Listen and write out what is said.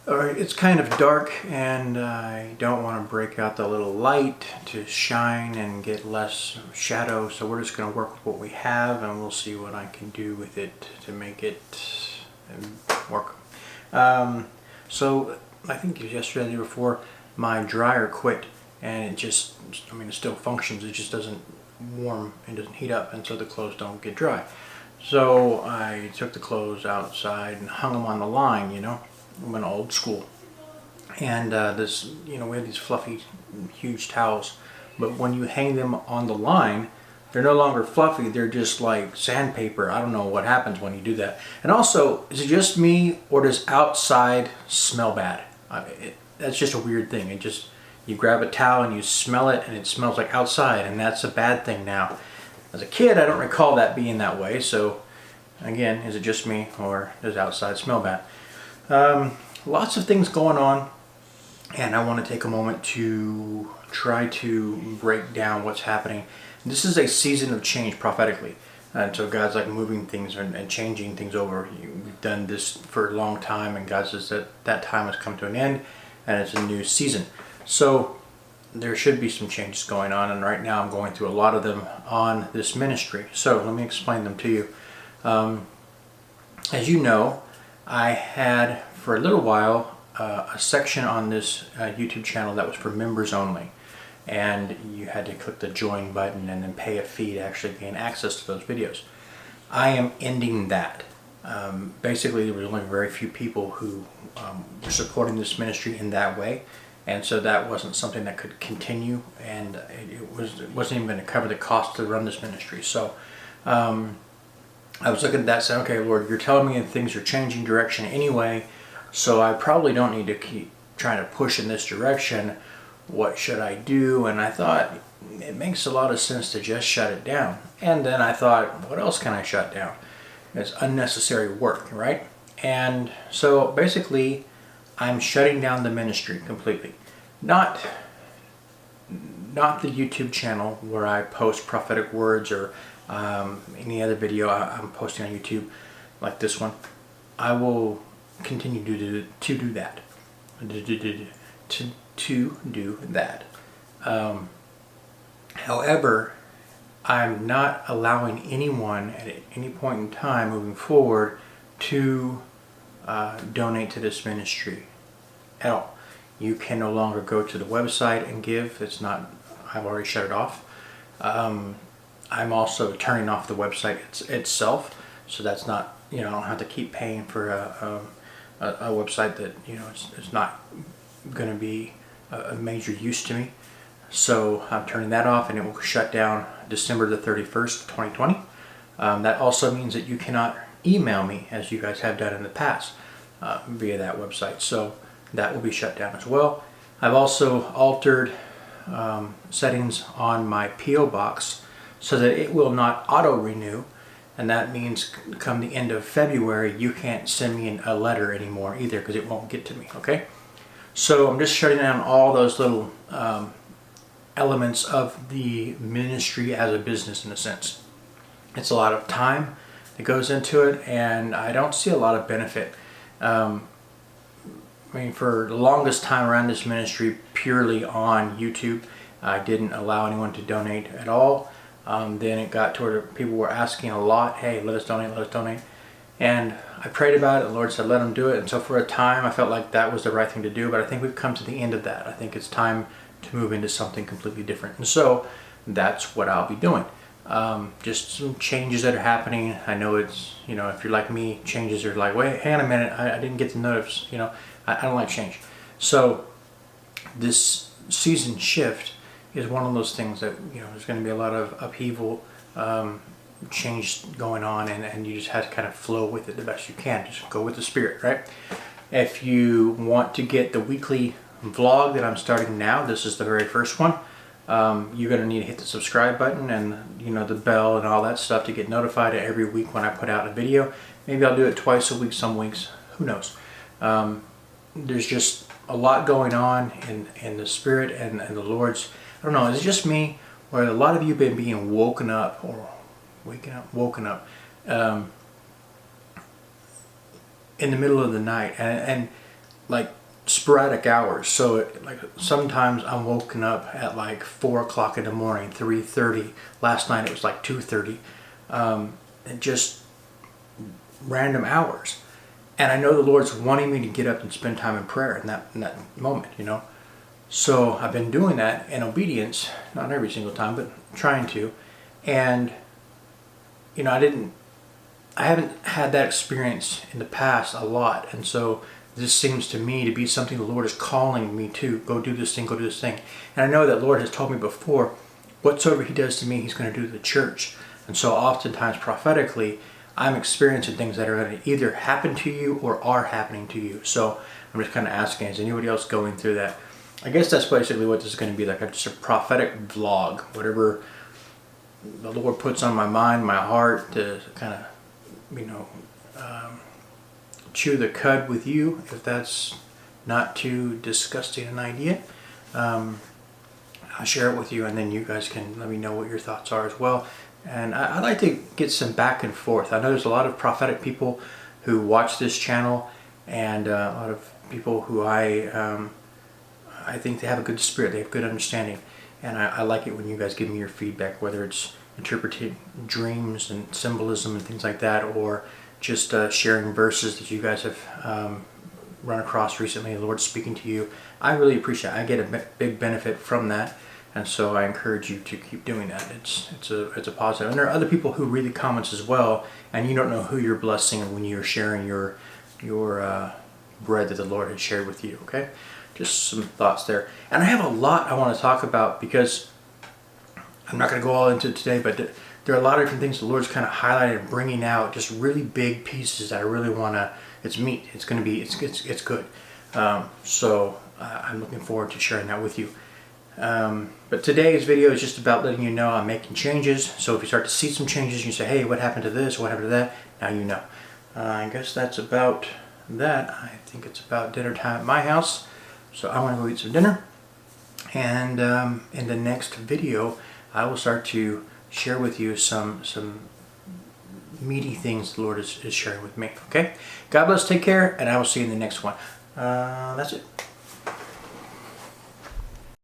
Alright, it's kind of dark and I don't want to break out the little light to shine and get less shadow, so we're just going to work with what we have and we'll see what I can do with it to make it work. So I think it was yesterday or the day before, my dryer quit and it just, it still functions, it just doesn't warm and doesn't heat up, and so the clothes don't get dry. So I took the clothes outside and hung them on the line, I went old school. And we have these fluffy, huge towels, but when you hang them on the line, they're no longer fluffy, they're just like sandpaper. I don't know what happens when you do that. And also, is it just me, or does outside smell bad? That's just a weird thing. You grab a towel and you smell it, and it smells like outside, and that's a bad thing now. As a kid, I don't recall that being that way, so again, is it just me, or does outside smell bad? Lots of things going on, and I want to take a moment to try to break down what's happening. This is a season of change prophetically, and so God's like moving things and changing things over. We've done this for a long time, and God says that time has come to an end and it's a new season. So there should be some changes going on, and right now I'm going through a lot of them on this ministry. So let me explain them to you. As you know, I had for a little while a section on this YouTube channel that was for members only, and you had to click the join button and then pay a fee to actually gain access to those videos. I am ending that. Basically, there was only very few people who were supporting this ministry in that way, and so that wasn't something that could continue, and it wasn't even going to cover the cost to run this ministry. So I was looking at that and saying, okay, Lord, you're telling me that things are changing direction anyway, so I probably don't need to keep trying to push in this direction. What should I do? And I thought, it makes a lot of sense to just shut it down. And then I thought, what else can I shut down? It's unnecessary work, right? And so basically, I'm shutting down the ministry completely. Not the YouTube channel where I post prophetic words or any other video I'm posting on YouTube like this one. I will continue to do that. To do that. However, I'm not allowing anyone at any point in time moving forward to donate to this ministry at all. You can no longer go to the website and give. It's not, I've already shut it off. I'm also turning off the website itself, so that's not, I don't have to keep paying for a website that, it's not going to be a major use to me. So I'm turning that off, and it will shut down December the 31st, 2020. That also means that you cannot email me, as you guys have done in the past, via that website. So that will be shut down as well. I've also altered settings on my P.O. box so that it will not auto-renew, and that means come the end of February you can't send me a letter anymore either, because it won't get to me, okay? So I'm just shutting down all those little elements of the ministry as a business, in a sense. It's a lot of time that goes into it, and I don't see a lot of benefit. For the longest time around this ministry, purely on YouTube, I didn't allow anyone to donate at all. Then it got to where people were asking a lot, hey, let us donate. And I prayed about it, and the Lord said, let them do it. And so for a time, I felt like that was the right thing to do, but I think we've come to the end of that. I think it's time to move into something completely different. And so that's what I'll be doing. Just some changes that are happening. I know it's, if you're like me, changes are like, wait, hang on a minute, I didn't get the notice, I don't like change. So this season shift is one of those things that, there's going to be a lot of upheaval, change going on, and you just have to kind of flow with it the best you can. Just go with the Spirit, right? If you want to get the weekly vlog that I'm starting now, this is the very first one. You're going to need to hit the subscribe button and the bell and all that stuff to get notified every week when I put out a video. Maybe I'll do it twice a week, some weeks, who knows. There's just a lot going on in the Spirit and the Lord's. I don't know, is it just me, or a lot of you have been being woken up in the middle of the night, and like sporadic hours. So like sometimes I'm woken up at like 4 o'clock in the morning, 3:30. Last night it was like 2:30. And just random hours. And I know the Lord's wanting me to get up and spend time in prayer in that moment, you know. So I've been doing that in obedience, not every single time, but trying to. And you know, I haven't had that experience in the past a lot, and so this seems to me to be something the Lord is calling me to go do this thing, go do this thing. And I know that Lord has told me before, whatsoever He does to me, He's going to do to the church. And so oftentimes prophetically, I'm experiencing things that are going to either happen to you or are happening to you. So I'm just kind of asking, is anybody else going through that? I guess that's basically what this is going to be like, just a prophetic vlog, whatever the Lord puts on my mind, my heart, to kind of, you know, chew the cud with you, if that's not too disgusting an idea. I'll share it with you, and then you guys can let me know what your thoughts are as well. And I'd like to get some back and forth. I know there's a lot of prophetic people who watch this channel, and a lot of people who I think they have a good spirit, they have good understanding. And I like it when you guys give me your feedback, whether it's interpreting dreams and symbolism and things like that, or just sharing verses that you guys have run across recently, the Lord's speaking to you. I really appreciate it. I get a big benefit from that. And so I encourage you to keep doing that. It's a positive. And there are other people who read the comments as well, and you don't know who you're blessing when you're sharing your bread that the Lord has shared with you. Okay, just some thoughts there. And I have a lot I want to talk about, because I'm not going to go all into it today, but there are a lot of different things the Lord's kind of highlighted and bringing out, just really big pieces that I really want to. It's meat. It's going to be. It's good. So I'm looking forward to sharing that with you. But today's video is just about letting you know I'm making changes. So if you start to see some changes, you say, hey, what happened to this? What happened to that? Now you know. I guess that's about that. I think it's about dinner time at my house. So I want to go eat some dinner. And in the next video, I will start to share with you some meaty things the Lord is sharing with me. Okay? God bless, take care, and I will see you in the next one. That's it.